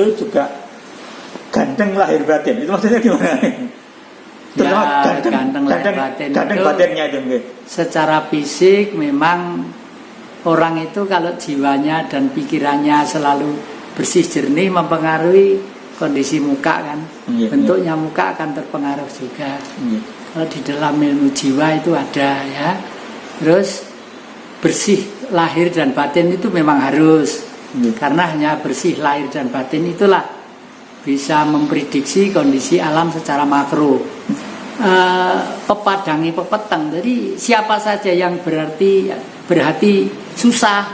itu juga ganteng lahir batin. Itu maksudnya gimana? Terutama ganteng batinnya itu. Secara fisik memang orang itu kalau jiwanya dan pikirannya selalu bersih jernih mempengaruhi kondisi muka kan. Bentuknya muka akan terpengaruh juga. Kalau di dalam ilmu jiwa itu ada ya. Terus bersih lahir dan batin itu memang harus. Karena hanya bersih lahir dan batin itulah bisa memprediksi kondisi alam secara makro. Pepadangi pepeteng. Jadi siapa saja yang berhati susah,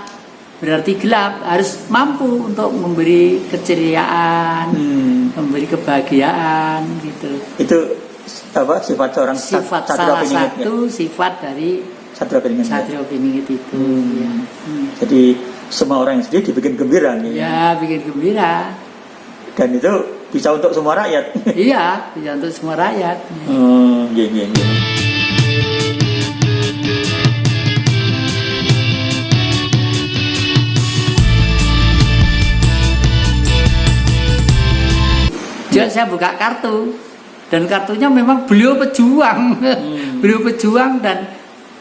berarti gelap, harus mampu untuk memberi keceriaan, memberi kebahagiaan gitu. Itu apa sifat seorang salah satu sifat dari Satrio Piningit itu. Ya. Jadi semua orang yang sedih dibikin gembira nih. Ya, bikin gembira. Dan itu bisa untuk semua rakyat. Iya, bisa untuk semua rakyat. Iya. Jadi saya buka kartu dan kartunya memang beliau pejuang. Beliau pejuang dan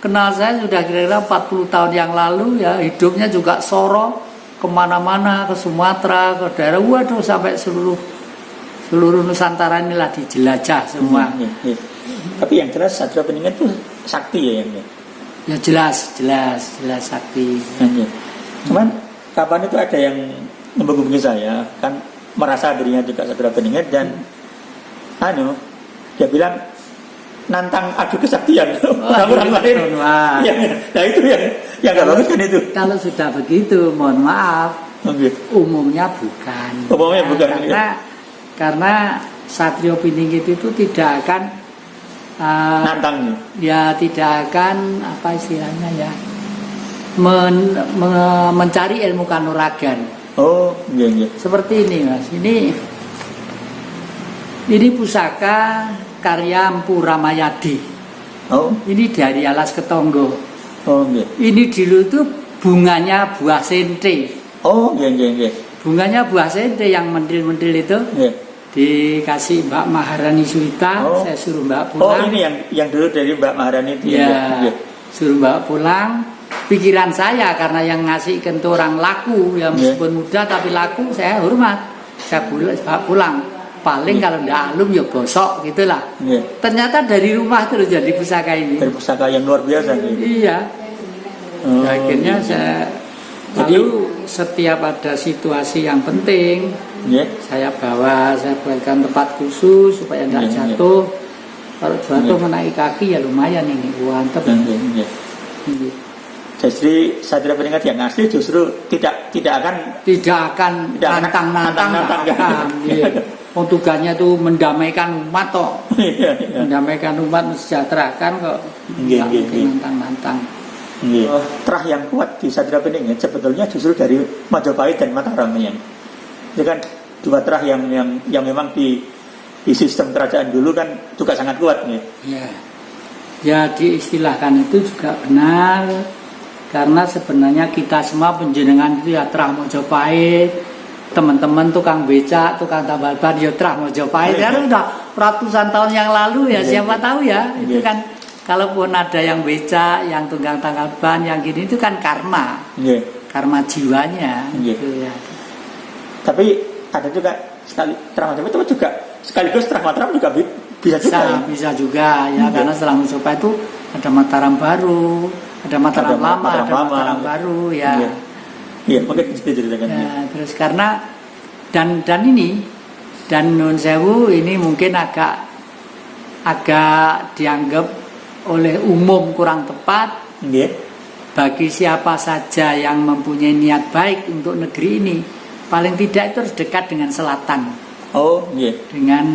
kenal saya sudah kira-kira 40 tahun yang lalu ya, hidupnya juga soro kemana-mana, ke Sumatera, ke daerah, waduh sampai seluruh Nusantara inilah dijelajah semua. Tapi yang jelas Satrio Piningit itu sakti ya yang ya jelas sakti. Cuman kapan itu ada yang menghubungi saya kan merasa dirinya juga Satrio Piningit dan dia bilang nantang adu kesaktian orang lain. Nah itu yang nggak bagus kan itu. Kalau sudah begitu, mohon maaf, umumnya bukan. Karena Satrio Piningit itu tidak akan nantang. Ya tidak akan apa istilahnya ya mencari ilmu kanuragan. Iya. Seperti ini mas. Ini pusaka karya Mpu Ramayadi. Ini dari Alas Ketonggo. Ini dulu itu bunganya buah sente. Iya. Bunganya buah sente yang mendil-mendil itu. Dikasih Mbak Maharani Suwita. Saya suruh Mbak pulang. Ini yang dulu dari Mbak Maharani itu. Ya. Suruh Mbak pulang. Pikiran saya karena yang ngasih itu orang laku, ya meskipun muda tapi laku, saya hormat. Saya pulang. Paling kalau tidak alum ya bosok gitulah. Ternyata dari rumah terus jadi pusaka ini. Dari pusaka yang luar biasa. Iya. Akhirnya saya lalu setiap ada situasi yang penting, saya buatkan tempat khusus supaya tidak jatuh. Kalau jatuh menaiki kaki ya lumayan ini, mantap. Jadi Satrio Piningit yang asli justru tidak akan nantang. Tugasnya itu mendamaikan umat toh. Mendamaikan umat, mensejahterakan kok. Nantang. Terah yang kuat di Satrio Piningit sebetulnya justru dari Majapahit dan Mataram ya. Itu kan dua terah yang memang di sistem kerajaan dulu kan juga sangat kuat ya. Ya diistilahkan itu juga benar. Karena sebenarnya kita semua penjenengan itu ya terah Majapahit, teman-teman tukang becak, tukang tambal ban ya terah Majapahit. Karena udah ratusan tahun yang lalu ya, siapa tahu ya. Itu kan kalaupun ada yang becak, yang tukang tambal ban, yang gini itu kan karma. Karma jiwanya gitu ya. Tapi ada juga sekali terah Majapahit itu juga sekaligus terah Mataram juga bisa juga ya. Karena setelah Majapahit itu ada Mataram baru, ada Mataram lama, ada Mataram baru ya. Iya, mungkin diceritakan. Ya, terus karena dan Nun Sewu ini mungkin agak dianggap oleh umum kurang tepat. Bagi siapa saja yang mempunyai niat baik untuk negeri ini, paling tidak itu harus dekat dengan selatan. Dengan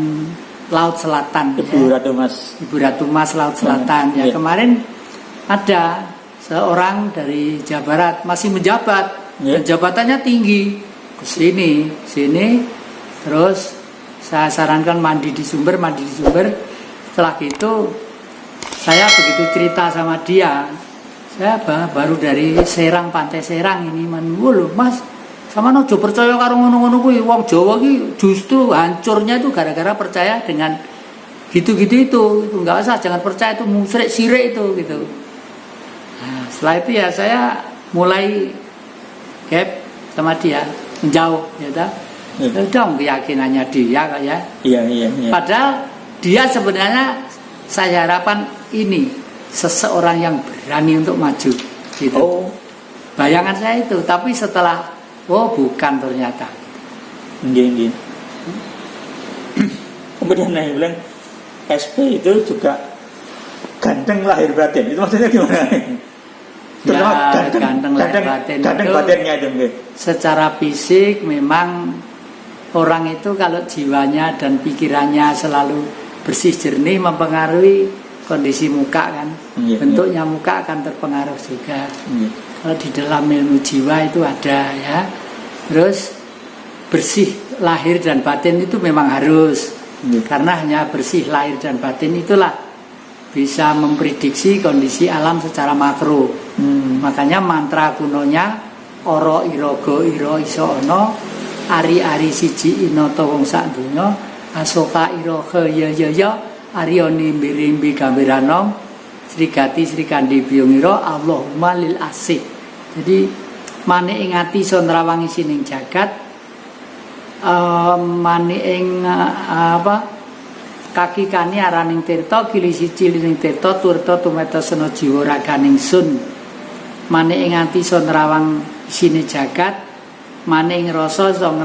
Laut Selatan. Ibu Ratu Mas Laut Selatan. Ya kemarin ada seorang dari Jawa Barat masih menjabat dan jabatannya tinggi, ke sini terus saya sarankan mandi di sumber. Setelah itu saya begitu cerita sama dia, saya baru dari Serang, Pantai Serang ini, Mas Sama ojo percaya karo ngono-ngono kuwi. Wong Jawa ki justru hancurnya itu gara-gara percaya dengan gitu-gitu itu. Enggak usah, jangan percaya itu musyrik, syirik itu gitu. Nah, setelah itu ya saya mulai gap sama dia, menjauh ya ta. Dong keyakinannya dia kok ya. Iya. Padahal dia sebenarnya saya harapkan ini seseorang yang berani untuk maju gitu. Oh. Bayangan saya itu, tapi setelah bukan ternyata. Nggih. Kemudian saya bilang SP itu juga ganteng lahir batin. Itu maksudnya gimana? Terutama ganteng batinnya itu. Secara fisik memang orang itu kalau jiwanya dan pikirannya selalu bersih jernih mempengaruhi kondisi muka kan. Bentuknya muka akan terpengaruh juga. Kalau di dalam ilmu jiwa itu ada ya. Terus bersih lahir dan batin itu memang harus. Karena hanya bersih lahir dan batin itulah bisa memprediksi kondisi alam secara makro. Makanya mantra kunonya oro irogo iro iso ono ari siji inoto wong sak donya asoka iroge ya arioni mirimbi gambaran Srigati Srikandi Biyongiro Allahumma lil asih. Jadi mane ing ati son rawangi sining jagat, mane ing kaki kani araning tirta kili siji lining tirta turta tumeta sena jiwa raganing sun. Mane ing ati son rawang isine jagat, mane ing rasa son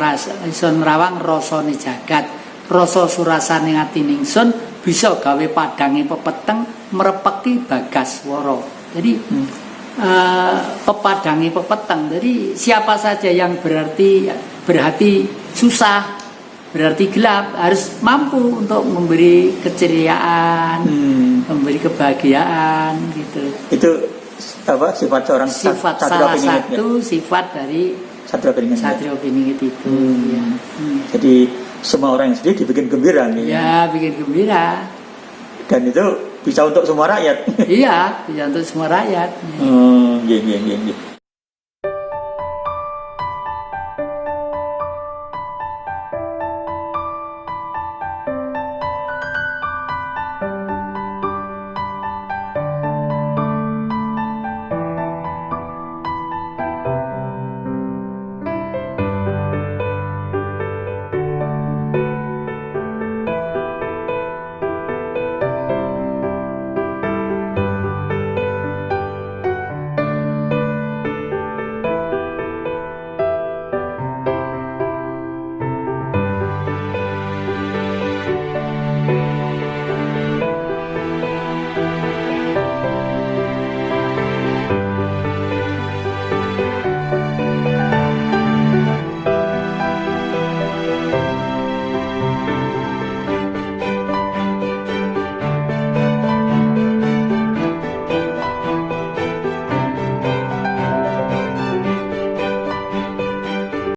rawang rasane jagat. Rasa surasane atining sun bisa gawe padange pepeteng merepeki Bagaswara. Jadi pepadangi pepeteng. Jadi siapa saja yang berhati susah, berarti gelap, harus mampu untuk memberi keceriaan, memberi kebahagiaan gitu. Itu apa sifat seorang sifat salah satu sifat dari Satrio Piningit itu. Ya. Jadi semua orang yang sedih dibikin gembira nih. Ya, bikin gembira. Dan itu bisa untuk semua rakyat. Iya, bisa untuk semua rakyat. Iya.